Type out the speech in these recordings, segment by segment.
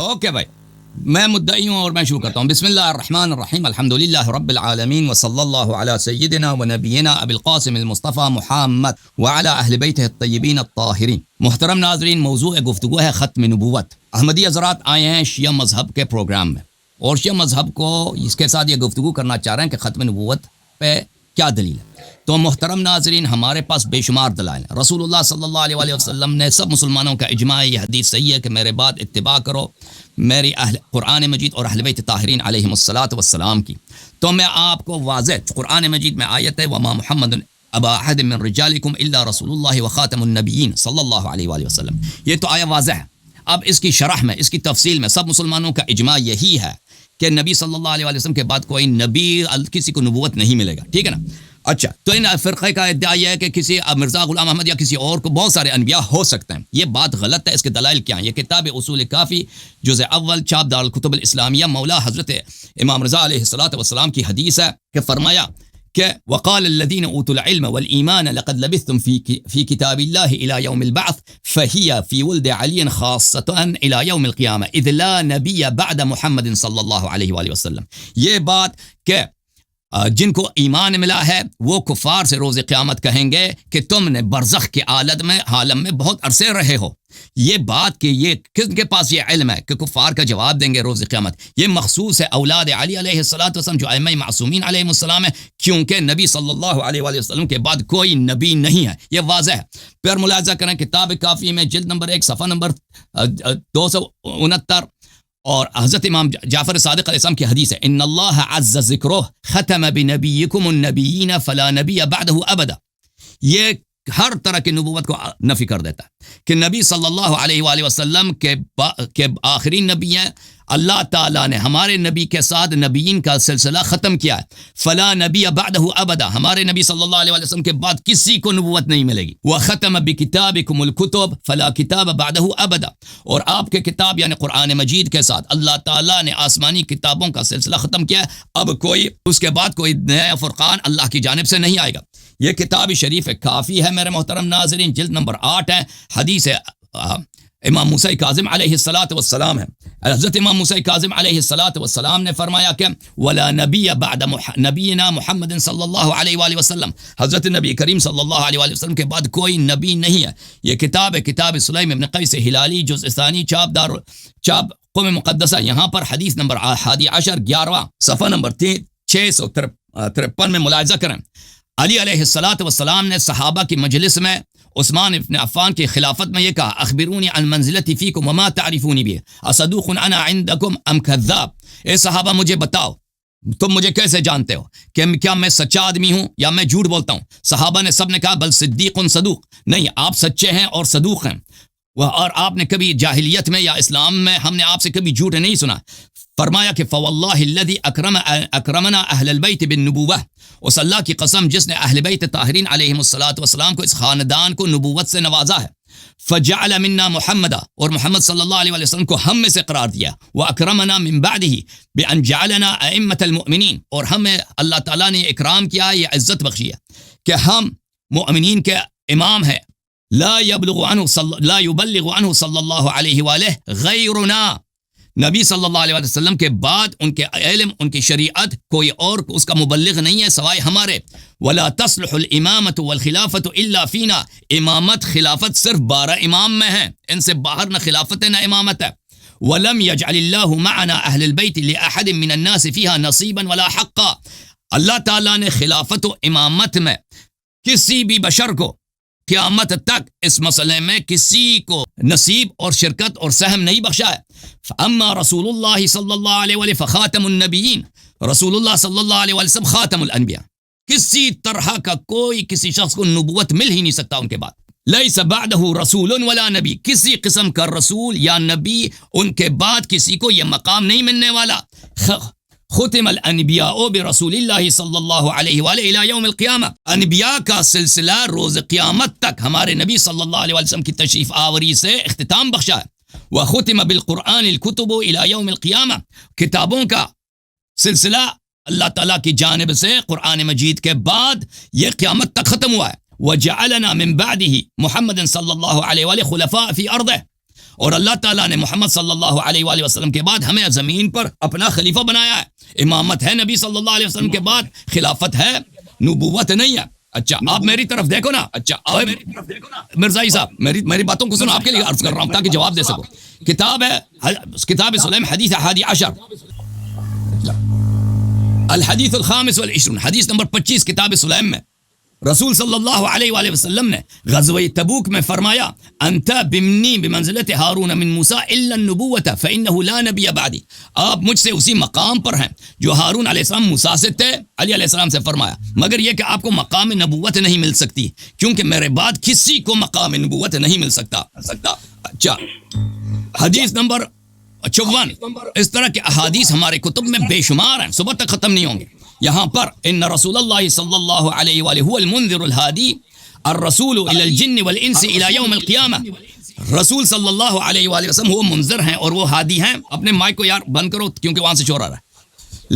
Okay بھائی، میں مدعی ہوں اور میں شروع کرتا ہوں. بسم اللہ الرحمن الرحیم، الحمدللہ رب العالمین وصلی اللہ علی سیدنا و نبینا ابی القاسم المصطفیٰ محمد وعلی اہل بیتہ الطیبین الطاہرین. محترم ناظرین، موضوع گفتگو ہے ختم نبوت. احمدی حضرات آئے ہیں شیعہ مذہب کے پروگرام میں، اور شیعہ مذہب کو اس کے ساتھ یہ گفتگو کرنا چاہ رہے ہیں کہ ختم نبوت پہ کیا دلیل ہے. تو محترم ناظرین، ہمارے پاس بے شمار دلائل ہیں. رسول اللہ صلی اللہ علیہ وسلم نے سب مسلمانوں کا اجماع، یہ حدیث صحیح ہے کہ میرے بعد اتباع کرو میری قرآن مجید اور اہل بیت طاہرین علیہم الصلاۃ والسلام کی. تو میں آپ کو واضح قرآن مجید میں آیت ہے وما محمد ابا احد من رجالکم الا رسول اللہ وخاتم النبیین صلی اللہ علیہ وآلہ وسلم. یہ تو آیا واضح ہے. اب اس کی شرح میں، اس کی تفصیل میں سب مسلمانوں کا اجماع یہی ہے کہ نبی صلی اللہ علیہ وسلم کے بعد کوئی نبی کسی کو نبوت نہیں ملے گا. ٹھیک ہے نا؟ اچھا، تو ان فرقے کا ادعا یہ ہے کہ کسی مرزا غلام احمد یا کسی اور کو بہت سارے انبیاء ہو سکتے ہیں. یہ بات غلط ہے. اس کے دلائل کیا ہیں؟ یہ کتاب اصول کافی جزء اول چاپ دارالکتب الاسلامیہ مولا حضرت امام رضا علیہ الصلوۃ والسلام کی حدیث ہے کہ فرمایا کہ وقال الذين اوتوا العلم والايمان لقد لبثتم في كتاب الله الى يوم البعث فهي في ولد علي خاصه الى يوم القيامه اذ لا نبي بعد محمد صلی اللہ علیہ وآلہ وسلم. یہ بات کہ جن کو ایمان ملا ہے وہ کفار سے روز قیامت کہیں گے کہ تم نے برزخ کے عالم میں بہت عرصے رہے ہو. یہ بات کہ یہ کس کے پاس یہ علم ہے کہ کفار کا جواب دیں گے روز قیامت، یہ مخصوص ہے اولاد علی علیہ الصلوۃ والسلام جو ائمہ معصومین علیہ السلام ہے، کیونکہ نبی صلی اللہ علیہ وآلہ وسلم کے بعد کوئی نبی نہیں ہے. یہ واضح ہے. پھر ملاحظہ کریں کتاب کافی میں جلد نمبر 1 صفحہ نمبر 269 اور حضرت امام جعفر صادق علیہ السلام کی حدیث ہے ان اللہ عز ذکرہ ختم بنبیکم النبیین فلا نبی بعدہ ابدا. یہ ہر طرح کی نبوت کو نفی کر دیتا ہے کہ نبی صلی اللہ علیہ وآلہ وسلم کے آخری نبی ہیں. اللہ تعالیٰ نے ہمارے نبی کے ساتھ نبیین کا سلسلہ ختم کیا ہے. فلا نبی بعدہ ابدا، ہمارے نبی صلی اللہ علیہ وسلم کے بعد کسی کو نبوت نہیں ملے گی. وختم بکتابکم الکتب فلا کتاب بعدہ ابدا، اور آپ کے کتاب یعنی قرآن مجید کے ساتھ اللہ تعالیٰ نے آسمانی کتابوں کا سلسلہ ختم کیا ہے. اب کوئی اس کے بعد کوئی نیا فرقان اللہ کی جانب سے نہیں آئے گا. یہ کتاب شریف کافی ہے میرے محترم ناظرین، جلد نمبر 8 ہے. حدیث امام موسیٰ کاظم علیہ الصلوۃ والسلام ہے. حضرت امام موسیٰ کاظم علیہ الصلوۃ والسلام نے فرمایا کہ ولا نبی بعد نبینا محمد صلی اللہ علیہ وآلہ وسلم، حضرت نبی کریم صلی اللہ علیہ وآلہ وسلم کے بعد کوئی نبی نہیں ہے. یہ کتاب ہے کتاب سلیم ابن قیس ہلالی جزء ثانی چاپ قم مقدسہ. یہاں پر حدیث نمبر 11 صفحہ نمبر 653 میں ملاحظہ کریں. علی علیہ الصلوۃ والسلام نے صحابہ کی مجلس میں عثمان ابن عفان کی خلافت میں یہ کہا اخبرونی عن منزلتی فیکم وما تعرفونی بہ اصدوق انا عندکم ام کذاب. اے صحابہ مجھے بتاؤ تم مجھے کیسے جانتے ہو کہ کیا میں سچا آدمی ہوں یا میں جھوٹ بولتا ہوں. صحابہ نے سب نے کہا بل صدیق صدوق، نہیں آپ سچے ہیں اور صدوق ہیں، اور آپ نے کبھی جاہلیت میں یا اسلام میں ہم نے آپ سے کبھی جھوٹ نہیں سنا. فرمایا کہ فواللہ الذی اکرمنا اہل البیت بالنبوہ، اس اللہ کی قسم جس نے اہل بیت طاہرین علیہم الصلوۃ والسلام کو اس خاندان کو نبوت سے نوازا ہے. فجعل منا محمدا، اور محمد صلی اللہ علیہ وسلم کو ہم میں سے قرار دیا. واکرمنا من بعدہ بان جعلنا ائمۃ المؤمنین، اور ہمیں اللہ تعالیٰ نے اکرام کیا، یہ عزت بخشی ہے کہ ہم مؤمنین کے امام ہیں. لا يبلغ عنہ صلی اللہ علیہ وآلہ غیرنا، نبی صلی اللہ علیہ وسلم کے بعد ان کے علم ان کی شریعت کوئی اور اس کا مبلغ نہیں ہے سوائے ہمارے. ولا تصلح الامامۃ والخلافۃ الا فینا، امامت خلافت صرف 12 امام میں ہیں، ان سے باہر نہ خلافت ہے نہ امامت ہے. ولم يجعل اللہ معنا اہل البیت لاحد من الناس فیہا نصیبا ولا حقا، اللہ تعالیٰ نے خلافت و امامت میں کسی بھی بشر کو قیامت تک اس مسئلے میں کسی کو نصیب اور شرکت اور سہم نہیں بخشا ہے. اما رسول اللہ صلی اللہ علیہ وآلہ فخاتم النبیین، رسول اللہ صلی اللہ علیہ وسلم خاتم الانبیاء، کسی طرح کا کوئی کسی شخص کو نبوت مل ہی نہیں سکتا ان کے بعد. لیس بعدہ رسول ولا نبی، کسی قسم کا رسول یا نبی ان کے بعد کسی کو یہ مقام نہیں ملنے والا. ختم الانبیاء برسول اللہ صلی اللہ علیہ وآلہ الی یوم القیامہ، انبیاء کا سلسلہ روز قیامت تک ہمارے نبی صلی اللہ علیہ وسلم کی تشریف آوری سے اختتام بخشا ہے. وختم بالقرآن الکتب الی یوم القیامہ، کتابوں کا سلسلہ اللہ تعالیٰ کی جانب سے قرآن مجید کے بعد یہ قیامت تک ختم ہوا ہے. وجعلنا من بعده محمد صلی اللہ علیہ وآلہ خلفاء فی ارضہ، اور اللہ تعالیٰ نے محمد صلی اللہ علیہ وآلہ وسلم کے بعد ہمیں زمین پر اپنا خلیفہ بنایا ہے. امامت ہے نبی صلی اللہ علیہ وسلم کے بعد, خلافت ہے, نبوت نہیں ہے. اچھا آپ میری طرف دیکھو نا, مرزائی صاحب میری باتوں کو سنو, آپ کے لیے عرض کر رہا ہوں تاکہ جواب دے سکو. کتاب ہے کتاب سلیم, حدیث 11 الحدیث الخامس والعشرون, حدیث نمبر 25 کتاب سلیم میں رسول صلی اللہ علیہ وآلہ وسلم نے غزوہ تبوک میں فرمایا, انت بمنی بمنزلت ہارون من موسیٰ الا النبوۃ فانہ لا نبی بعدی. آپ مجھ سے اسی مقام پر ہیں جو ہارون علیہ السلام موسیٰ سے تھے. علی علیہ السلام سے فرمایا, مگر یہ کہ آپ کو مقام نبوت نہیں مل سکتی, کیونکہ میرے بعد کسی کو مقام نبوت نہیں مل سکتا. اچھا حدیث نمبر 54, اس طرح کے احادیث ہمارے کتب میں بے شمار ہیں, صبح تک ختم نہیں ہوں گے. یہاں پر ان رسول اللہ صلی اللہ علیہ وآلہ هو المنذر الہادی الرسول الى الجن والانس الى یوم القیامہ. رسول صلی اللہ علیہ وآلہ وسلم وہ منذر ہیں اور وہ ہادی ہیں. اپنے مائک کو یار بند کرو کیونکہ وہاں سے شور آ رہا ہے.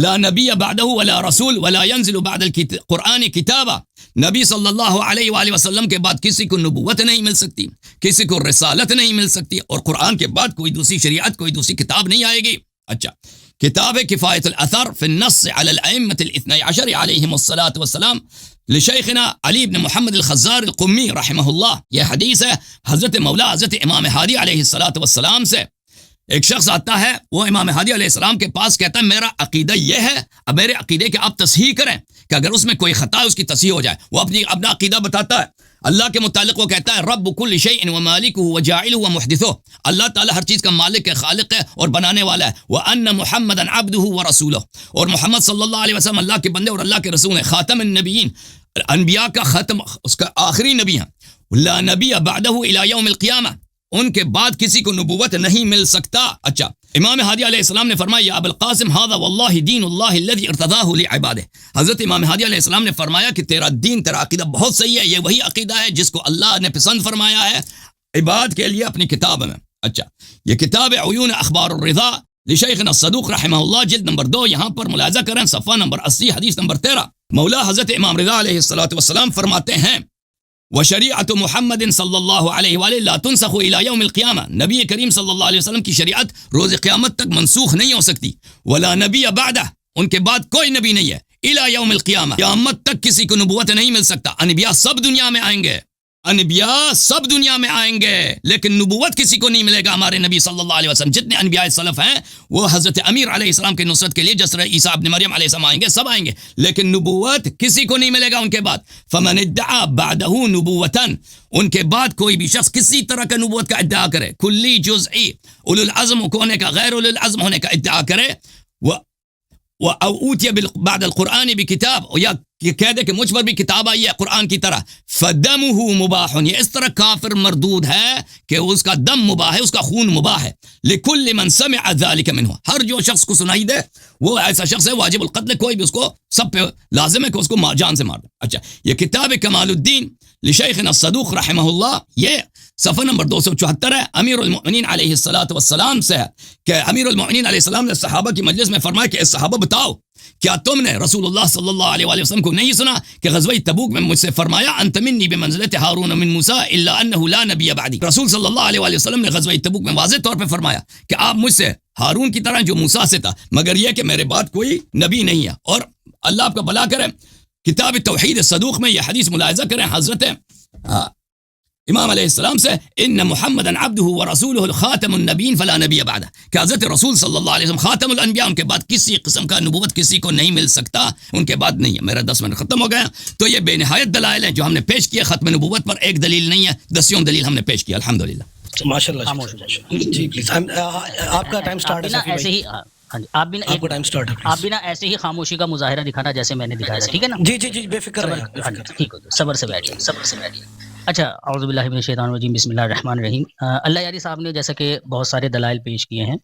لا نبی بعدہ ولا رسول ولا ينزل بعد القرآن کتابا. نبی صلی اللہ علیہ وآلہ وسلم کے بعد کسی کو نبوت نہیں مل سکتی, کسی کو رسالت نہیں مل سکتی, اور قرآن کے بعد کوئی دوسری شریعت, کوئی دوسری کتاب نہیں آئے گی. اچھا کتاب کفایت الاثر فی النص علی الائمۃ الاثنی عشر علیہم الصلاۃ والسلام لشیخنا علی بن محمد الخزار القمی رحمہ اللہ. یہ حدیث ہے حضرت مولا حضرت امام ہادی علیہ الصلاۃ والسلام سے. ایک شخص آتا ہے, وہ امام ہادی علیہ السلام کے پاس کہتا ہے میرا عقیدہ یہ ہے, اب میرے عقیدے کی آپ تصحیح کریں کہ اگر اس میں کوئی خطا ہے اس کی تصحیح ہو جائے. وہ اپنا عقیدہ بتاتا ہے. اللہ کے متعلق وہ کہتا ہے رب کل شیء و مالکہ و جاعلہ و محدثہ. اللہ تعالیٰ ہر چیز کا مالک ہے, خالق ہے اور بنانے والا ہے. وان محمدا عبدہ و رسولہ, اور محمد صلی اللہ علیہ وسلم اللہ کے بندے اور اللہ کے رسول ہیں. خاتم النبیین, انبیاء کا ختم, اس کا آخری نبی ہیں. لا نبی بعدہ الی یوم القیامہ, ان کے بعد کسی کو نبوت نہیں مل سکتا. اچھا امام ہادی علیہ السلام نے فرمایا یا ابو القاسم ھذا واللہ دین اللہ الذی ارتضاہ لعبادہ. حضرت امام ہادی علیہ السلام نے فرمایا کہ تیرا دین, تیرا عقیدہ بہت صحیح ہے, یہ وہی عقیدہ ہے جس کو اللہ نے پسند فرمایا ہے عباد کے لیے اپنی کتاب میں. اچھا یہ کتاب عیون اخبار الرضا لشیخنا الصدوق رحمہ اللہ, جلد نمبر 2, یہاں پر ملاحظہ کریں صفحہ نمبر 80 حدیث نمبر 13. مولا حضرت امام رضا علیہ الصلوۃ والسلام فرماتے ہیں وشریعت محمد صلی اللہ علیہ وآلہ لا تنسخ الی یوم القیامہ. نبی کریم صلی اللہ علیہ وسلم کی شریعت روز قیامت تک منسوخ نہیں ہو سکتی. ولا نبی بعدہ, ان کے بعد کوئی نبی نہیں ہے. الی یوم القیامہ, قیامت تک کسی کو نبوت نہیں مل سکتا. انبیاء سب دنیا میں آئیں گے, انبیاء سب دنیا میں آئیں گے, لیکن نبوت کسی کو نہیں ملے گا. ہمارے نبی صلی اللہ علیہ وسلم جتنے انبیاء سلف ہیں وہ حضرت امیر علیہ السلام کے نصرت کے لیے جس طرح عیسیٰ ابن مریم علیہ السلام آئیں گے, سب آئیں گے, لیکن نبوت کسی کو نہیں ملے گا ان کے بعد. فمن ادعا بعدہ نبوتا, ان کے بعد کوئی بھی شخص کسی طرح کا نبوت کا ادعا کرے, کلی جزئی, اولو العزم ہونے کا, غیر اولو العزم ہونے کا ادعا کرے, او اوتی بعد القرآن بکتاب, یا کہہ دے کہ مجھ پر بھی کتاب آئی ہے قرآن کی طرح, فدمہ مباح, یہ اس طرح کافر مردود ہے کہ اس کا دم مباح ہے, اس کا خون مباح ہے. لکل من سمع ذلک منہ, ہر جو شخص کو سنائی دے وہ ایسا شخص ہے واجب القتل, کوئی بھی اس کو سب پہ لازم ہے کہ اس کو جان سے مار دے. اچھا یہ کتاب کمال الدین لشیخنا الصدوق رحمہ اللہ, یہ صفحہ نمبر 274 ہے. امیر المؤمنین علیہ الصلوۃ والسلام سے ہے کہ امیر المؤمنین علیہ السلام نے صحابہ کی مجلس میں فرمایا کہ اے صحابہ بتاؤ, کیا تم نے رسول اللہ صلی اللہ علیہ وآلہ وسلم کو نہیں سنا کہ غزوہ تبوک میں مجھ سے فرمایا انت منی بمنزلت ہارون من موسیٰ الا انہ لا نبی بعدی. رسول صلی اللہ علیہ وآلہ وسلم نے غزوہ تبوک میں واضح طور پہ فرمایا کہ آپ مجھ سے ہارون کی طرح جو موسیٰ سے تھا, مگر یہ کہ میرے بعد کوئی نبی نہیں ہے. اور اللہ آپ کا بھلا کرے, کتاب توحید صدوق میں یہ حدیث ملاحظہ کریں حضرت امام علیہ السلام سے, ان محمد عبدہ و رسولہ خاتم النبیین فلا نبی بعدہ, کہ حضرت رسول صلی اللہ علیہ وسلم خاتم الانبیاء, ان کے بعد کسی قسم کا نبوت کسی کو نہیں مل سکتا, ان کے بعد نہیں ہے. میرا 10 منٹ ختم ہو گیا. تو یہ بے نہایت دلائل ہیں جو ہم نے پیش کیے. ختم نبوت پر ایک دلیل نہیں ہے, 10 دلیل ہم نے پیش کیا. الحمدللہ. ماشاءاللہ جی پلیز آپ کا ٹائم سٹارٹ ہے. ایسے ہی آپ بھی نا ایسے ہی خاموشی کا مظاہرہ دکھانا جیسے میں نے دکھایا, ٹھیک ہے نا؟ جی جی جی بے فکر رہیں, ٹھیک ہے, صبر سے بیٹھیے, صبر سے بیٹھیے. اچھا اعوذ باللہ من الشیطان الرجیم, بسم اللہ الرحمن الرحیم. اللہ یاری صاحب نے جیسا کہ بہت سارے دلائل پیش کیے ہیں,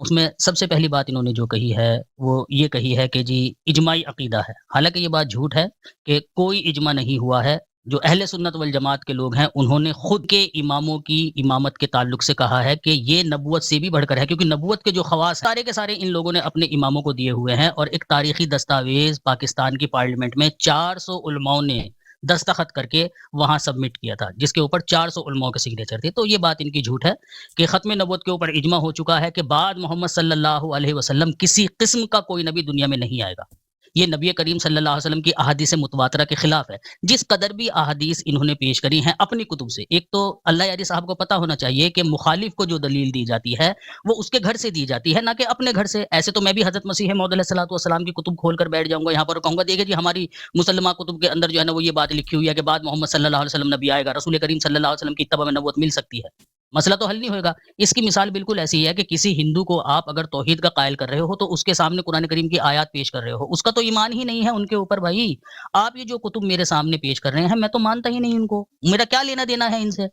اس میں سب سے پہلی بات انہوں نے جو کہی ہے وہ یہ کہی ہے کہ جی اجماعی عقیدہ ہے. حالانکہ یہ بات جھوٹ ہے کہ کوئی اجماع نہیں ہوا ہے. جو اہل سنت والجماعت کے لوگ ہیں انہوں نے خود کے اماموں کی امامت کے تعلق سے کہا ہے کہ یہ نبوت سے بھی بڑھ کر ہے, کیونکہ نبوت کے جو خواص سارے کے سارے ان لوگوں نے اپنے اماموں کو دیے ہوئے ہیں. اور ایک تاریخی دستاویز پاکستان کی پارلیمنٹ میں 400 علماؤں نے دستخط کر کے وہاں سبمٹ کیا تھا، جس کے اوپر 400 علماء کے سگنیچر تھے. تو یہ بات ان کی جھوٹ ہے کہ ختم نبوت کے اوپر اجماع ہو چکا ہے کہ بعد محمد صلی اللہ علیہ وسلم کسی قسم کا کوئی نبی دنیا میں نہیں آئے گا. یہ نبی کریم صلی اللہ علیہ وسلم کی احادیث متواترہ کے خلاف ہے. جس قدر بھی احادیث انہوں نے پیش کری ہیں اپنی کتب سے، ایک تو اللہ یاری صاحب کو پتہ ہونا چاہیے کہ مخالف کو جو دلیل دی جاتی ہے وہ اس کے گھر سے دی جاتی ہے، نہ کہ اپنے گھر سے. ایسے تو میں بھی حضرت مسیح موعود علیہ الصلوۃ والسلام کی کتب کھول کر بیٹھ جاؤں گا یہاں پر، کہوں گا دیکھیں جی ہماری مسلمہ کتب کے اندر جو ہے نا وہ یہ بات لکھی ہوئی ہے کہ بعد محمد صلی اللہ علیہ وسلم نبی آئے گا، رسول کریم صلی اللہ علیہ وسلم کی اتباع میں نبوت مل سکتی ہے. مسئلہ تو حل نہیں ہوئے گا. اس کی مثال بالکل ایسی ہے کہ کسی ہندو کو آپ اگر توحید کا قائل کر رہے ہو تو اس کے سامنے قرآن کریم کی آیات پیش کر رہے ہو، اس کا تو ایمان ہی نہیں ہے ان کے اوپر. بھائی آپ یہ جو کتب میرے سامنے پیش کر رہے ہیں میں تو مانتا ہی نہیں ان کو، میرا کیا لینا دینا ہے ان سے.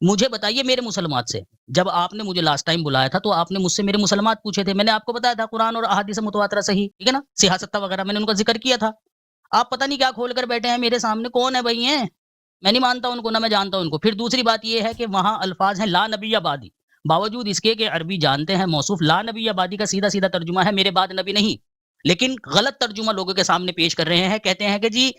مجھے بتائیے میرے مسلمات سے، جب آپ نے مجھے لاسٹ ٹائم بلایا تھا تو آپ نے مجھ سے میرے مسلمات پوچھے تھے، میں نے آپ کو بتایا تھا قرآن اور احادیث متواترہ صحیح، ٹھیک ہے نا، سیاستہ وغیرہ میں نے ان کا ذکر کیا تھا. آپ پتہ نہیں کیا کھول کر بیٹھے ہیں میرے سامنے. کون ہے بھائی ہیں؟ میں نہیں مانتا ان کو، نہ میں جانتا ہوں ان کو. پھر دوسری بات یہ ہے کہ وہاں الفاظ ہیں لا نبی آبادی، باوجود اس کے کہ عربی جانتے ہیں موصوف لا نبی آبادی کا سیدھا سیدھا ترجمہ ہے میرے بعد نبی نہیں، لیکن غلط ترجمہ لوگوں کے سامنے پیش کر رہے ہیں. کہتے ہیں کہ جی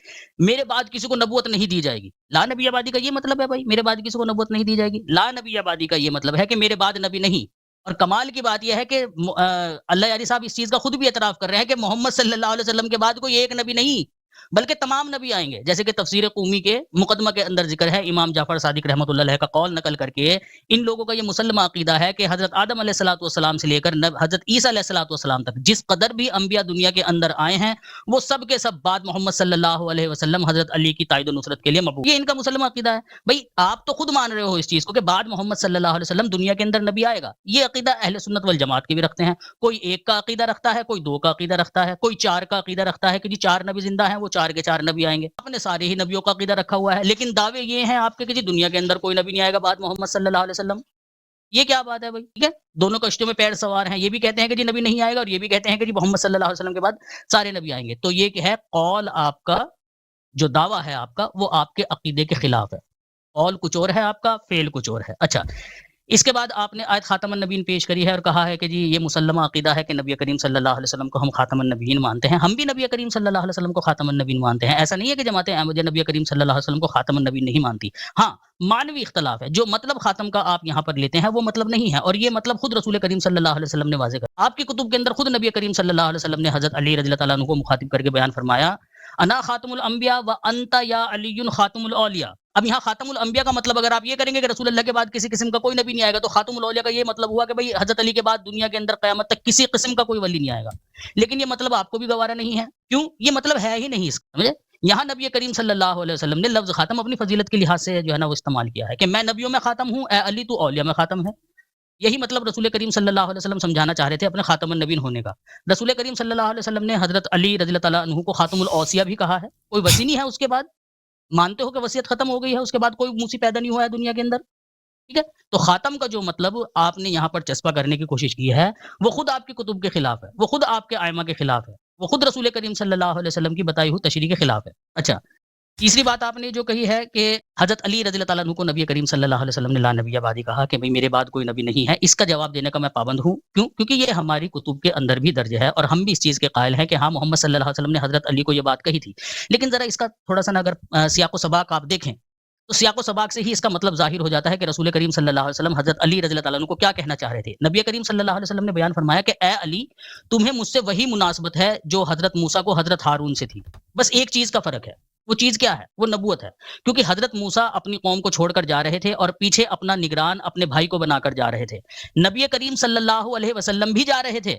میرے بعد کسی کو نبوت نہیں دی جائے گی. لا نبی آبادی کا یہ مطلب ہے بھائی میرے بعد کسی کو نبوت نہیں دی جائے گی. لا نبی آبادی کا یہ مطلب ہے کہ میرے بعد نبی نہیں. اور کمال کی بات یہ ہے کہ اللہ یاری صاحب اس چیز کا خود بھی اعتراف کر رہے ہیں کہ محمد صلی اللہ علیہ وسلم کے بعد کوئی ایک نبی نہیں بلکہ تمام نبی آئیں گے. جیسے کہ تفسیر قومی کے مقدمہ کے اندر ذکر ہے، امام جعفر صادق رحمۃ اللہ علیہ کا قول نقل کر کے ان لوگوں کا یہ مسلمہ عقیدہ ہے کہ حضرت آدم علیہ الصلوۃ والسلام سے لے کر حضرت عیسیٰ علیہ الصلوۃ والسلام تک جس قدر بھی انبیاء دنیا کے اندر آئے ہیں وہ سب کے سب بعد محمد صلی اللہ علیہ وسلم حضرت علی کی تائید و نصرت کے لیے مبعوث. یہ ان کا مسلمہ عقیدہ ہے. بھائی آپ تو خود مان رہے ہو اس چیز کو کہ بعد محمد صلی اللہ علیہ وسلم دنیا کے اندر نبی آئے گا. یہ عقیدہ اہل سنت والجماعت کے بھی رکھتے ہیں. کوئی ایک کا عقیدہ رکھتا ہے، کوئی دو کا عقیدہ رکھتا ہے، کوئی چار کا عقیدہ رکھتا ہے کہ جی 4 نبی زندہ ہیں، وہ 4 کے 4 نبی آئیں گے. آپ نے سارے ہی نبیوں کا عقیدہ رکھا ہوا ہے، لیکن دعوے یہ ہیں آپ کے کہ جی دنیا کے اندر کوئی نبی نہیں آئے گا بعد محمد صلی اللہ علیہ وسلم. یہ کیا بات ہے بھائی؟ ٹھیک ہے، دونوں کشتیوں میں پیر سوار ہیں. یہ بھی کہتے ہیں کہ جی نبی نہیں آئے گا اور یہ بھی کہتے ہیں کہ جی محمد صلی اللہ علیہ وسلم کے بعد سارے نبی آئیں گے. تو یہ کہ ہے قول آپ کا، جو دعویٰ ہے آپ کا وہ آپ کے عقیدے کے خلاف ہے. قول کچھ اور ہے آپ کا، فعل کچھ اور ہے. اچھا، اس کے بعد آپ نے آیت خاتم النبیین پیش کری ہے اور کہا ہے کہ جی یہ مسلمہ عقیدہ ہے کہ نبی کریم صلی اللہ علیہ وسلم کو ہم خاتم النبیین مانتے ہیں. ہم بھی نبی کریم صلی اللہ علیہ وسلم کو خاتم النبیین مانتے ہیں. ایسا نہیں ہے کہ جماعت احمدیہ نبی کریم صلی اللہ علیہ وسلم کو خاتم النبیین نہیں مانتی. ہاں مانوی اختلاف ہے. جو مطلب خاتم کا آپ یہاں پر لیتے ہیں وہ مطلب نہیں ہے، اور یہ مطلب خود رسول کریم صلی اللہ علیہ وسلم نے واضح کر. آپ کی کتب کے اندر خود نبی کریم صلی اللہ علیہ وسلم نے حضرت علی رضی اللہ تعالیٰ عنہ کو مخاطب کر کے بیان فرمایا انا خاتم الانبیاء وانت یا علی خاتم الاولیاء. اب یہاں خاتم الانبیاء کا مطلب اگر آپ یہ کریں گے کہ رسول اللہ کے بعد کسی قسم کا کوئی نبی نہیں آئے گا، تو خاتم الاولیاء کا یہ مطلب ہوا کہ بھئی حضرت علی کے بعد دنیا کے اندر قیامت تک کسی قسم کا کوئی ولی نہیں آئے گا. لیکن یہ مطلب آپ کو بھی گوارا نہیں ہے. کیوں؟ یہ مطلب ہے ہی نہیں اس کا. سمجھے؟ یہاں نبی کریم صلی اللہ علیہ وسلم نے لفظ خاتم اپنی فضیلت کے لحاظ سے جو ہے نا وہ استعمال کیا ہے کہ میں نبیوں میں خاتم ہوں، اے علی تو اولیاء میں خاتم ہے. یہی مطلب رسول کریم صلی اللہ علیہ وسلم سمجھانا چاہ رہے تھے اپنے خاتم النبیین ہونے کا. رسول کریم صلی اللہ علیہ وسلم نے حضرت علی رضی اللہ تعالیٰ عنہ کو خاتم الاوصیاء بھی کہا ہے. کوئی وصی نہیں ہے اس کے بعد. مانتے ہو کہ وصیت ختم ہو گئی ہے، اس کے بعد کوئی موسی پیدا نہیں ہوا ہے دنیا کے اندر. ٹھیک ہے، تو خاتم کا جو مطلب آپ نے یہاں پر چسپا کرنے کی کوشش کی ہے وہ خود آپ کی کتب کے خلاف ہے، وہ خود آپ کے ائمہ کے خلاف ہے، وہ خود رسول کریم صلی اللہ علیہ وسلم کی بتائی ہوئی تشریح کے خلاف ہے. اچھا، تیسری بات آپ نے جو کہی ہے کہ حضرت علی رضی اللہ تعالیٰ عنہ کو نبی کریم صلی اللہ علیہ وسلم نے لا نبی آبادی کہا کہ بھئی میرے بعد کوئی نبی نہیں ہے. اس کا جواب دینے کا میں پابند ہوں. کیوں؟ کیونکہ یہ ہماری کتب کے اندر بھی درج ہے اور ہم بھی اس چیز کے قائل ہیں کہ ہاں محمد صلی اللہ علیہ وسلم نے حضرت علی کو یہ بات کہی تھی. لیکن ذرا اس کا تھوڑا سا اگر سیاق و سباق آپ دیکھیں تو سیاق و سباق سے ہی اس کا مطلب ظاہر ہو جاتا ہے کہ رسول کریم صلی اللہ علیہ وسلم حضرت علی رضی اللہ تعالیٰ عنہ کو کیا کہنا چاہ رہے تھے. نبی کریم صلی اللہ علیہ وسلم نے بیان فرمایا کہ اے علی تمہیں مجھ سے وہی مناسبت ہے جو حضرت موسیٰ کو حضرت ہارون سے تھی. بس ایک چیز کا فرق ہے. وہ چیز کیا ہے؟ وہ نبوت ہے. کیونکہ حضرت موسیٰ اپنی قوم کو چھوڑ کر جا رہے تھے اور پیچھے اپنا نگران اپنے بھائی کو بنا کر جا رہے تھے. نبی کریم صلی اللہ علیہ وسلم بھی جا رہے تھے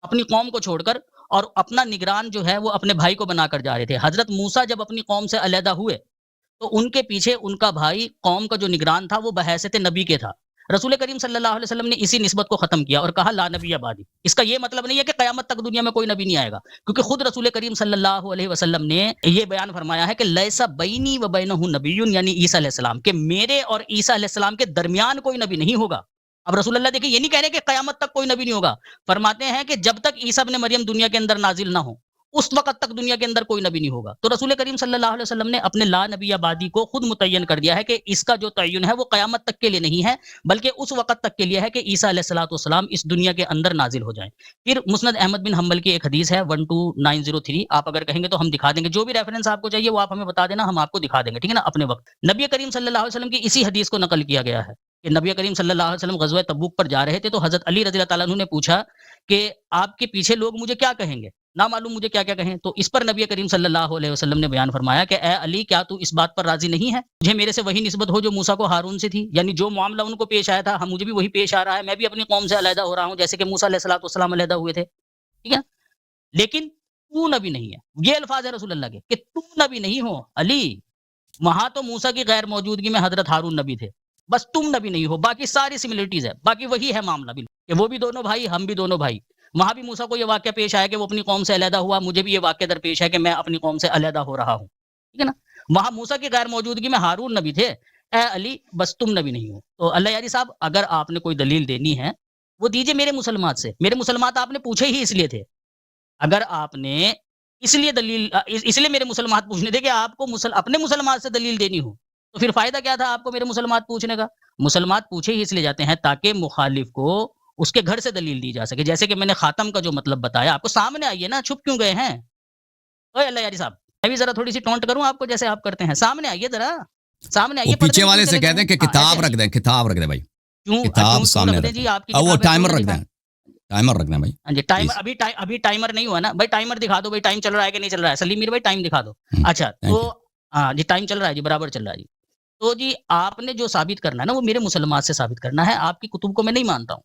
اپنی قوم کو چھوڑ کر، اور اپنا نگران جو ہے وہ اپنے بھائی کو بنا کر جا رہے تھے. حضرت موسیٰ جب اپنی قوم سے علیحدہ ہوئے تو ان کے پیچھے ان کا بھائی قوم کا جو نگران تھا وہ بحیثیت نبی کے تھا. رسول کریم صلی اللہ علیہ وسلم نے اسی نسبت کو ختم کیا اور کہا لا نبی آبادی. اس کا یہ مطلب نہیں ہے کہ قیامت تک دنیا میں کوئی نبی نہیں آئے گا، کیونکہ خود رسول کریم صلی اللہ علیہ وسلم نے یہ بیان فرمایا ہے کہ لیس بینی و بینہ نبی، یعنی عیسیٰ علیہ السلام، کہ میرے اور عیسیٰ علیہ السلام کے درمیان کوئی نبی نہیں ہوگا. اب رسول اللہ دیکھیں یہ نہیں کہہ رہے کہ قیامت تک کوئی نبی نہیں ہوگا، فرماتے ہیں کہ جب تک عیسیٰ ابن مریم دنیا کے اندر نازل نہ ہو اس وقت تک دنیا کے اندر کوئی نبی نہیں ہوگا. تو رسول کریم صلی اللہ علیہ وسلم نے اپنے لا نبی آبادی کو خود متعین کر دیا ہے کہ اس کا جو تعین ہے وہ قیامت تک کے لیے نہیں ہے بلکہ اس وقت تک کے لیے ہے کہ عیسیٰ علیہ الصلوۃ والسلام اس دنیا کے اندر نازل ہو جائیں. پھر مسند احمد بن حنبل کی ایک حدیث ہے 12903، آپ اگر کہیں گے تو ہم دکھا دیں گے، جو بھی ریفرنس آپ کو چاہیے وہ آپ ہمیں بتا دینا، ہم آپ کو دکھا دیں گے، ٹھیک ہے نا، اپنے وقت. نبی کریم صلی اللہ علیہ وسلم کی اسی حدیث کو نقل کیا گیا ہے کہ نبی کریم صلی اللہ علیہ وسلم غزوہ تبوک پر جا رہے تھے تو حضرت علی رضی اللہ تعالیٰ عنہ نے پوچھا کہ آپ کے پیچھے لوگ مجھے کیا کہیں گے، نہ معلوم مجھے کیا کیا کہیں. تو اس پر نبی کریم صلی اللہ علیہ وسلم نے بیان فرمایا کہ اے علی، کیا تو اس بات پر راضی نہیں ہے مجھے میرے سے وہی نسبت ہو جو موسیٰ کو ہارون سے تھی، یعنی جو معاملہ ان کو پیش آیا تھا ہم مجھے بھی وہی پیش آ رہا ہے، میں بھی اپنی قوم سے علیحدہ ہو رہا ہوں جیسے کہ موسیٰ علیہ الصلوۃ والسلام علیحدہ ہوئے تھے، ٹھیک ہے. لیکن تو نبی نہیں ہے، یہ الفاظ ہے رسول اللہ کے کہ تو نبی نہیں ہو علی. وہاں تو موسیٰ کی غیر موجودگی میں حضرت ہارون نبی تھے، بس تم نبی نہیں ہو، باقی ساری سملرٹیز ہے، باقی وہی ہے معاملہ بالکل کہ وہ بھی دونوں بھائی ہم بھی دونوں بھائی. وہاں بھی موسیٰ کو یہ واقعہ پیش آیا کہ وہ اپنی قوم سے علیحدہ ہوا، مجھے بھی یہ واقعہ درپیش ہے کہ میں اپنی قوم سے علیحدہ ہو رہا ہوں، ٹھیک ہے نا. وہاں موسیٰ کی غیر موجودگی میں ہارون نبی تھے، اے علی بس تم نبی نہیں ہو. تو اللہ یاری صاحب اگر آپ نے کوئی دلیل دینی ہے وہ دیجئے میرے مسلمات سے، میرے مسلمات آپ نے پوچھے ہی اس لیے تھے. اگر آپ نے اس لیے میرے مسلمات پوچھنے تھے کہ آپ کو اپنے مسلمات سے دلیل دینی ہو تو پھر فائدہ کیا تھا آپ کو میرے مسلمات پوچھنے کا. مسلمات پوچھے ہی اس لیے جاتے ہیں تاکہ مخالف کو اس کے گھر سے دلیل دی جا سکے. جیسے کہ میں نے خاتم کا جو مطلب بتایا آپ کو، سامنے آئیے نا، چھپ کیوں گئے ہیں؟ اوے اللہ یاری صاحب میں بھی ذرا تھوڑی سی ٹونٹ کروں آپ کو جیسے آپ کرتے ہیں، سامنے آئیے ذرا، سامنے آئیے. پیچھے والے سے کہتے ہیں کہ کتاب رکھ دیں، کتاب رکھ دیں بھائی، کتاب سامنے رکھ دیں. وہ ٹائمر رکھ دیں، ٹائمر رکھنا بھائی. ہاں جی ٹائمر ابھی ٹائمر نہیں ہوا نا بھائی، ٹائمر دکھا دو بھائی، ٹائم چل رہا ہے کہ نہیں چل رہا ہے؟ سلیم میر بھائی ٹائم دکھا دو. اچھا تو ہاں جی ٹائم چل رہا ہے جی، برابر چل رہا ہے جی. تو جی آپ نے جو ثابت کرنا ہے نا وہ میرے مسلمات سے ثابت کرنا ہے، آپ کی کتب کو میں نہیں مانتا ہوں.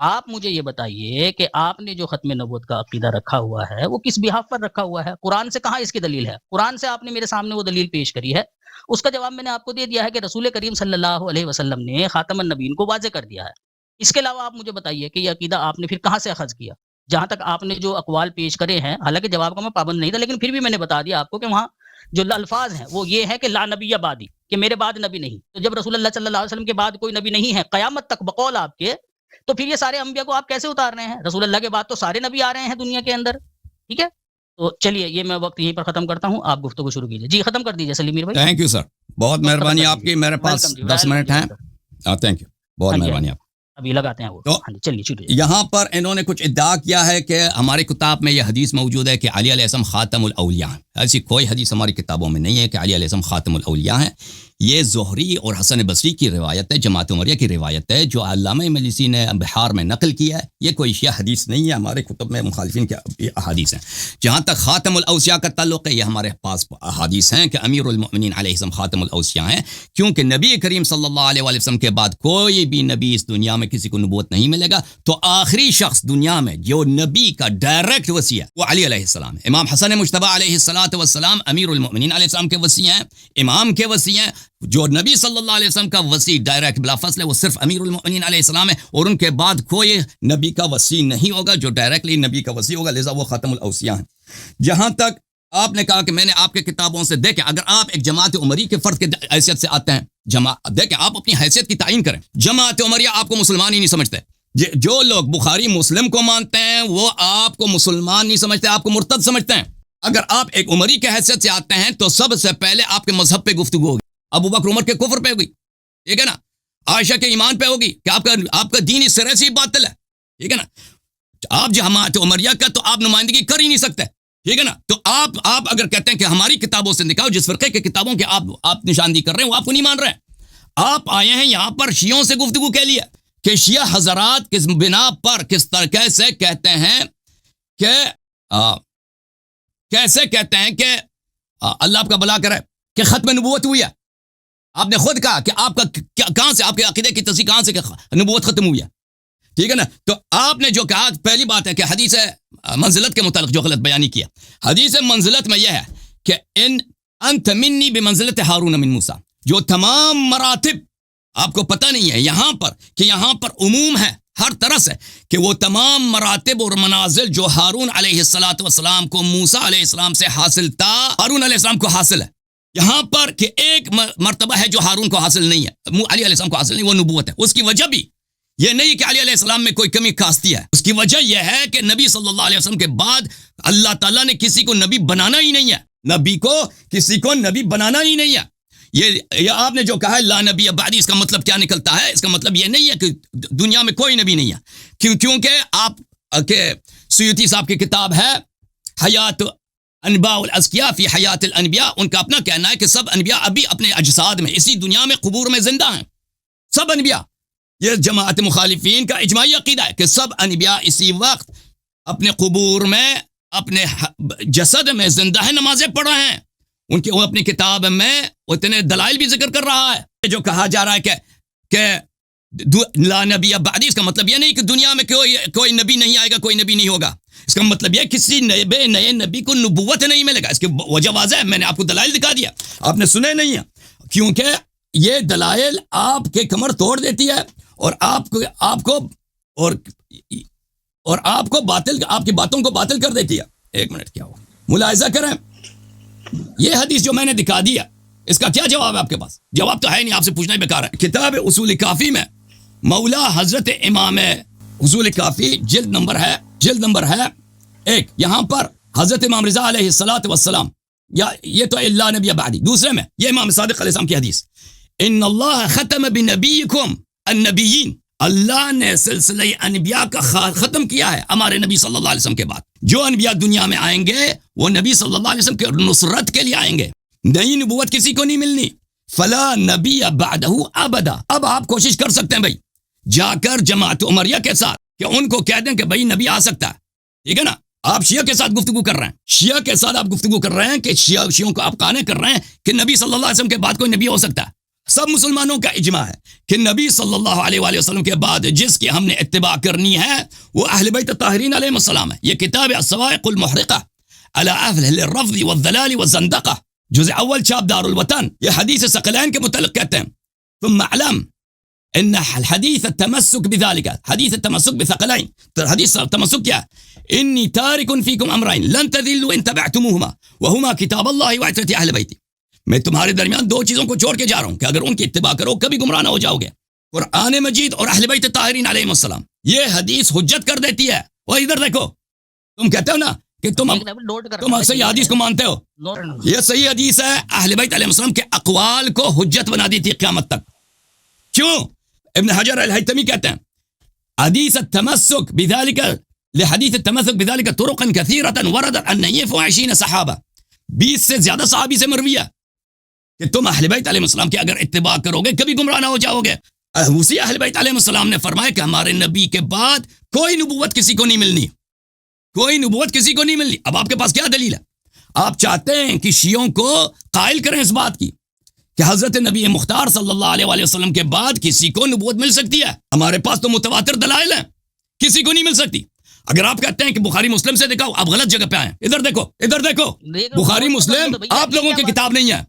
آپ مجھے یہ بتائیے کہ آپ نے جو ختم نبوت کا عقیدہ رکھا ہوا ہے وہ کس بحاف پر رکھا ہوا ہے؟ قرآن سے کہاں اس کی دلیل ہے؟ قرآن سے آپ نے میرے سامنے وہ دلیل پیش کری ہے، اس کا جواب میں نے آپ کو دے دیا ہے کہ رسول کریم صلی اللہ علیہ وسلم نے خاتم النبیین کو واضح کر دیا ہے. اس کے علاوہ آپ مجھے بتائیے کہ یہ عقیدہ آپ نے پھر کہاں سے اخذ کیا؟ جہاں تک آپ نے جو اقوال پیش کرے ہیں، حالانکہ جواب کا میں پابند نہیں تھا لیکن پھر بھی میں نے بتا دیا آپ کو کہ وہاں جو الفاظ ہیں وہ یہ ہے کہ لا نبی بعدی، کہ میرے بعد نبی نہیں. تو جب رسول اللہ صلی اللہ علیہ وسلم کے بعد کوئی نبی نہیں ہے قیامت تک بقول آپ کے، تو پھر یہ سارے انبیاء کو آپ کیسے اتار رہے ہیں؟ رسول اللہ کے بعد تو سارے نبی آ رہے ہیں دنیا کے اندر، ٹھیک ہے. تو چلیے یہ میں وقت یہیں پر ختم کرتا ہوں، آپ گفتگو شروع کیجیے. جی ختم کر دیجیے سلیم میر بھائی. تھینک یو سر، بہت مہربانی آپ کی، میرے پاس 10 منٹ ہیں. تھینک یو، بہت مہربانی آپ. ابھی لگاتے ہیں وہ. تو چلیے یہاں پر انہوں نے کچھ ادعا کیا ہے کہ ہماری کتاب میں یہ حدیث موجود ہے کہ علی علیہ السلام خاتم الاولیاء ہیں. ایسی کوئی حدیث ہماری کتابوں میں نہیں ہے کہ علی علیہ السلام خاتم الاولیاء ہیں. یہ زہری اور حسن بصری کی روایت ہے، جماعت عمریہ کی روایت ہے جو علامہ مجلسی نے بحار میں نقل کیا ہے. یہ کوئی شیعہ حدیث نہیں ہے، ہمارے کتب میں مخالفین کے احادیث ہیں. جہاں تک خاتم الاوصیاء کا تعلق ہے، یہ ہمارے پاس احادیث ہیں کہ امیر المؤمنین علیہ السلام خاتم الاوصیاء ہیں، کیونکہ نبی کریم صلی اللہ علیہ وسلم کے بعد کوئی بھی نبی اس دنیا میں کسی کو نبوت نہیں ملے گا. تو آخری شخص دنیا میں جو نبی کا ڈائریکٹ وصی ہے وہ علی علیہ السلام ہے. امام حسن مجتبی علیہ الصلوۃ والسلام امیر المؤمنین علیہ السلام کے وصی ہیں، امام کے وصی ہیں. جو نبی صلی اللہ علیہ وسلم کا وصی ڈائریکٹ بلا فاصلہ ہے وہ صرف امیر المؤمنین علیہ السلام ہے، اور ان کے بعد کوئی نبی کا وصی نہیں ہوگا جو ڈائریکٹلی نبی کا وصی ہوگا، لذا وہ خاتم الاوصیاء ہیں. جہاں تک آپ نے کہا کہ میں نے آپ کے کتابوں سے دیکھیں، اگر آپ ایک جماعت عمری کے فرد کے حیثیت سے آتے ہیں، دیکھیں آپ اپنی حیثیت کی تعین کریں. جماعت عمریہ آپ کو مسلمان ہی نہیں سمجھتے. جو لوگ بخاری مسلم کو مانتے ہیں وہ آپ کو مسلمان نہیں سمجھتے، آپ کو مرتد سمجھتے ہیں. اگر آپ ایک عمری کے حیثیت سے آتے ہیں تو سب سے پہلے آپ کے مذہب پہ گفتگو ہوگی، ابو بکر عمر کے کفر پہ ہوگی، ٹھیک ہے نا، عائشہ کے ایمان پہ ہوگی کہ آپ کا دین اس طرح سے باطل ہے، ٹھیک ہے نا. آپ جماعت عمریہ کا تو آپ نمائندگی کر ہی نہیں سکتے، ٹھیک ہے نا. تو آپ اگر کہتے ہیں کہ ہماری کتابوں سے نکاؤ، جس فرقے کے کتابوں کے آپ نشاندہی کر رہے ہیں وہ آپ کو نہیں مان رہے ہیں. آپ آئے ہیں یہاں پر شیعوں سے گفتگو کے لیے کہ شیعہ حضرات کس بنا پر کس طرح سے کہتے ہیں کہ کیسے کہتے ہیں کہ اللہ آپ کا بلا کرے کہ ختم نبوت ہوئی ہے. آپ نے خود کہا کہ آپ کا کہاں سے، آپ کے عقیدے کی تصدیق کہاں سے کہ نبوت ختم ہوئی ہے، ٹھیک ہے نا. تو آپ نے جو کہا پہلی بات ہے کہ حدیث منزلت کے متعلق جو غلط بیانی کیا، حدیث منزلت میں یہ ہے کہ انت منی بمنزلت ہارون من موسیٰ. جو تمام مراتب آپ کو پتہ نہیں ہے یہاں پر کہ یہاں پر عموم ہے ہر طرح سے کہ وہ تمام مراتب اور منازل جو ہارون علیہ السلام کو موسیٰ علیہ السلام سے حاصل تھا، ہارون علیہ السلام کو حاصل ہے. یہاں پر کہ ایک مرتبہ ہے جو ہارون کو حاصل نہیں ہے، علی علیہ السلام کو حاصل نہیں، وہ نبوت ہے. اس کی وجہ بھی یہ نہیں کہ علیہ السلام میں کوئی کمی کاستی ہے. اس کی وجہ یہ ہے کہ نبی صلی اللہ علیہ وسلم کے بعد اللہ تعالیٰ نے کسی کو نبی بنانا ہی نہیں ہے. نبی کو کسی کو نبی بنانا ہی نہیں ہے. یہ آپ نے جو کہا ہے لا نبی بعدی، اس کا مطلب کیا نکلتا ہے؟ اس کا مطلب یہ نہیں ہے کہ دنیا میں کوئی نبی نہیں ہے. کیونکہ آپ کے سیوطی صاحب کی کتاب ہے حیات انبیاء الازکیاء فی حیات الانبیاء، ان کا اپنا کہنا ہے کہ سب انبیاء ابھی اپنے اجساد میں اسی دنیا میں قبور میں زندہ ہیں. سب انبیاء، یہ جماعت مخالفین کا اجماعی عقیدہ ہے کہ سب انبیاء اسی وقت اپنے قبور میں اپنے جسد میں زندہ ہیں، نمازیں پڑھ رہے ہیں. ان کی وہ اپنی کتاب میں وہ اتنے دلائل بھی ذکر کر رہا ہے. جو کہا جا رہا ہے کہ لا نبی بعدی، اس کا مطلب یہ نہیں کہ دنیا میں کوئی نبی نہیں آئے گا، کوئی نبی نہیں ہوگا. اس کا مطلب یہ کسی نئے نبی کو نبوت نہیں ملے گا. اس کی وجہ واضح ہے، میں نے آپ کو دلائل دکھا دیا، آپ نے سنے نہیں ہیں. کیونکہ یہ دلائل آپ کے کمر توڑ دیتی ہے اور آپ کو باطل، آپ کی باتوں کو باطل کر دیتی ہے. ایک منٹ کیا ہوا، ملاحظہ کریں. یہ حدیث جو میں نے دکھا دیا، اس کا کیا جواب ہے آپ کے پاس؟ جواب تو ہے نہیں، آپ سے پوچھنا ہی بیکار ہے. کتاب اصول کافی میں مولا حضرت امام اصول کافی جلد نمبر ہے 1، یہاں پر حضرت امام رضا علیہ الصلوۃ والسلام، یا یہ تو اللہ نبی بعدی، دوسرے میں یہ امام صادق علیہ السلام کی حدیث، ان اللہ ختم بنبیکم النبیین، اللہ نے سلسلہ انبیاء کا ختم کیا ہے ہمارے نبی صلی اللہ علیہ وسلم کے بعد. جو انبیاء دنیا میں آئیں گے وہ نبی صلی اللہ علیہ وسلم کے نصرت کے لیے آئیں گے. نئی نبوت کسی کو نہیں ملنی. فلا نبی بعدہ ابدا. اب آپ کوشش کر سکتے ہیں بھائی جا کر جماعت عمریہ کے ساتھ کہ ان کو کہہ دیں کہ بھائی نبی آ سکتا ہے، ٹھیک ہے نا. آپ شیعہ کے ساتھ گفتگو کر رہے ہیں، شیعہ کے ساتھ آپ گفتگو کر رہے ہیں کہ شیعوں کو آپ قانع کر رہے ہیں کہ نبی صلی اللہ علیہ وسلم کے بعد کوئی نبی ہو سکتا ہے. سب مسلمانوں کا اجماع ہے کہ نبی صلی اللہ علیہ وآلہ وسلم کے بعد جس کی ہم نے اتباع کرنی ہے وہ اہل بیت الطاہرین علیہم السلام ہے. یہ کتاب الصواعق المحرقہ علی اہل الرفض والضلال والزندقہ، جزء اول چھاپ دار الوطن، یہ حدیث ثقلین کے متعلق کہتے ہیں. ثم اعلم ان الحديث التمسك بذلك، حدیث التمسك بثقلين، حدیث التمسك کیا ہے؟ انی تارک فیکم امرین لن تذلوا ان تبعتموهما وهما کتاب اللہ وعترة اہل بیتی. میں تمہارے درمیان دو چیزوں کو چھوڑ کے جا رہا ہوں کہ اگر ان کی اتباع کرو کبھی گمراہ نہ ہو جاؤ گے، قرآن مجید اور اہل بیت طاہرین علیہم السلام. یہ حدیث حجت کر دیتی ہے. وہ ادھر دیکھو، تم کہتے ہو نا کہ تم صحیح حدیث کو مانتے ہو، یہ صحیح حدیث ہے. اہل بیت علیہم السلام کے اقوال کو حجت بنا دی تھی قیامت تک. کیوں؟ ابن حجر الہیتمی کہتے ہیں حدیث التمسک بذالک، لحدیث التمسک بذالک طرقا کثیرة وردت ان ينفع 20 صحابہ، 20 سے زیادہ صحابی سے مروی ہے کہ تم اہل بیت علیہ السلام کی اگر اتباع کرو گے کبھی گمراہ نہ ہو جاؤ گے. اسی اہل بیت علیہ السلام نے فرمایا کہ ہمارے نبی کے بعد کوئی نبوت کسی کو نہیں ملنی، کوئی نبوت کسی کو نہیں ملنی. اب آپ کے پاس کیا دلیل ہے؟ آپ چاہتے ہیں کہ شیعوں کو قائل کریں اس بات کی کہ حضرت نبی مختار صلی اللہ علیہ وآلہ وسلم کے بعد کسی کو نبوت مل سکتی ہے. ہمارے پاس تو متواتر دلائل ہیں، کسی کو نہیں مل سکتی. اگر آپ کہتے ہیں کہ بخاری مسلم سے دکھاؤ، آپ غلط جگہ پہ آئے. ادھر دیکھو بخاری مسلم آپ لوگوں کی کتاب نہیں ہے.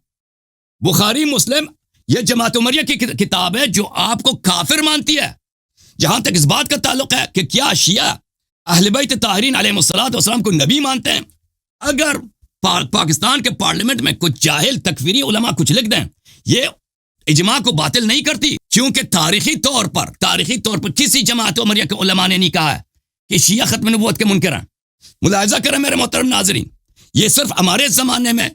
بخاری مسلم یہ جماعت عمریہ کی کتاب ہے جو آپ کو کافر مانتی ہے. جہاں تک اس بات کا تعلق ہے کہ کیا شیعہ اہل بیت طاہرین علیہم السلام کو نبی مانتے ہیں، اگر پاکستان کے پارلیمنٹ میں کچھ جاہل تکفیری علماء کچھ لکھ دیں، یہ اجماع کو باطل نہیں کرتی. کیونکہ تاریخی طور پر کسی جماعت عمریہ کے علماء نے نہیں کہا ہے کہ شیعہ ختم نبوت کے منکر ہیں. ملاحظہ کریں میرے محترم ناظرین، یہ صرف ہمارے زمانے میں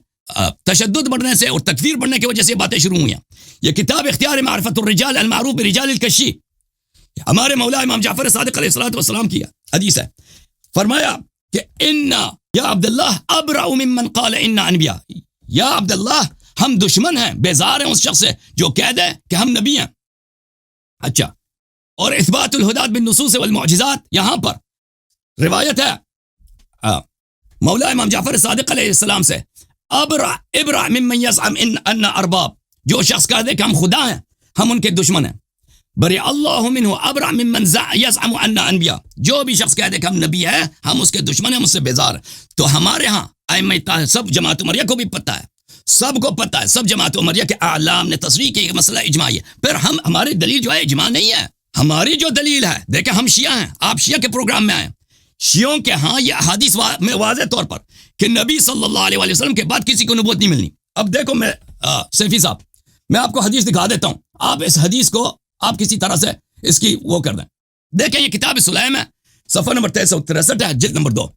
تشدد بڑھنے سے اور تکفیر بڑھنے کی وجہ سے باتیں شروع ہوئی ہیں. یہ کتاب اختیار معرفت الرجال المعروف برجال الکشی ہمارے مولا امام جعفر صادق علیہ الصلوۃ والسلام کی حدیث ہے. فرمایا کہ ان یا عبداللہ ابرأ ممن قال ان انبیاء، یا عبداللہ ہم دشمن ہیں، بیزار ہیں اس شخص سے جو کہہ دے کہ ہم نبی ہیں. اچھا، اور اثبات الہدات بالنصوص والمعجزات، یہاں پر روایت ہے مولا امام جعفر صادق علیہ السلام سے، ابرع ممن یزعم ان ارباب، جو شخص کہہ دے کہ ہم خدا ہیں، ہم ان کے دشمن ہیں. بری اللہ منہ ابرع ممن یزعم ان انبیاء، جو بھی شخص کہہ دے کہ ہم نبی ہیں ہم اس کے دشمن ہیں، ہم اس سے بیزار ہیں. تو ہمارے ہاں ائمہ سب جماعت عمریہ کو بھی پتہ ہے، سب کو پتہ ہے، سب جماعت عمریہ کے اعلام نے تصریح کی کہ مسئلہ اجماعی ہے. پھر ہماری دلیل جو ہے اجماع نہیں ہے. ہماری جو دلیل ہے، دیکھیں ہم شیعہ ہیں، آپ شیعہ کے پروگرام میں آئے، شیعوں کے ہاں یہ حدیث میں واضح طور پر کہ نبی صلی اللہ علیہ وآلہ وسلم کے بعد کسی کو نبوت نہیں ملنی. اب دیکھو میں سیفی صاحب، میں آپ کو حدیث دکھا دیتا ہوں، آپ اس حدیث کو آپ کسی طرح سے اس کی وہ کر دیں. دیکھیں یہ کتاب سلیم ہے, صفحہ نمبر 363 ہے, جلد نمبر 2.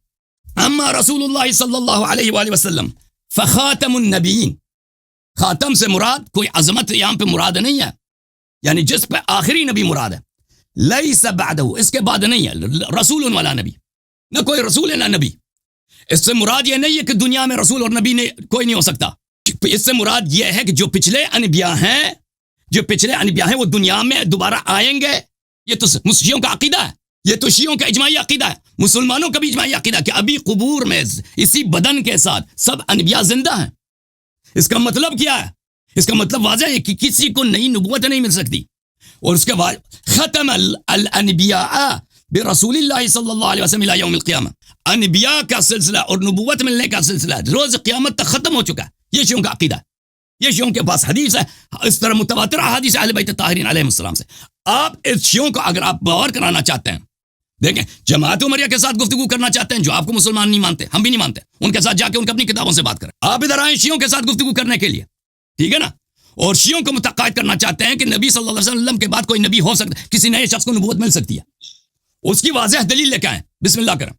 اما رسول اللہ صلی اللہ علیہ وآلہ وسلم فخاتم النبیین, خاتم سے مراد کوئی عظمت یہاں پہ مراد نہیں ہے, یعنی جس پہ آخری نبی مراد ہے. لیس بعدہ, اس کے بعد نہیں ہے, رسول والا نبی, نہ کوئی رسول ہے نہ نبی. اس سے مراد یہ نہیں ہے کہ دنیا میں رسول اور نبی نے کوئی نہیں ہو سکتا. اس سے مراد یہ ہے کہ جو پچھلے انبیاء ہیں وہ دنیا میں دوبارہ آئیں گے. یہ تو شیعوں کا عقیدہ ہے, یہ تو شیعوں کا اجماعی عقیدہ ہے, مسلمانوں کا بھی اجماعی عقیدہ کہ ابھی قبور میں اسی بدن کے ساتھ سب انبیاء زندہ ہیں. اس کا مطلب کیا ہے؟ اس کا مطلب واضح ہے کہ کسی کو نئی نبوت نہیں مل سکتی. اور اس کے بعد ختم الانبیاء برسول اللہ صلی اللہ علیہ وسلم الی یوم القیامہ, انبیاء کا سلسلہ اور نبوت ملنے کا سلسلہ روز قیامت تک ختم ہو چکا ہے. یہ شیعوں کا عقیدہ ہے, یہ شیعوں کے پاس حدیث ہے, اس طرح متواتر احادیث اہل بیت الطاہرین علیہم السلام سے. آپ اس شیعوں کو اگر آپ باور کرانا چاہتے ہیں, دیکھیں جماعت عمریہ کے ساتھ گفتگو کرنا چاہتے ہیں جو آپ کو مسلمان نہیں مانتے, ہم بھی نہیں مانتے, ان کے ساتھ جا کے ان کی اپنی کتابوں سے بات کریں. آپ ادھر آئیں شیعوں کے ساتھ گفتگو کرنے کے لیے, ٹھیک ہے نا, اور شیعوں کو متقاعد کرنا چاہتے ہیں کہ نبی صلی اللہ علیہ وسلم کے بعد کوئی نبی ہو سکتا ہے, کسی نئے شخص کو نبوت مل سکتی ہے. اس کی واضح دلیل لے کے آئیں, بسم اللہ کریں.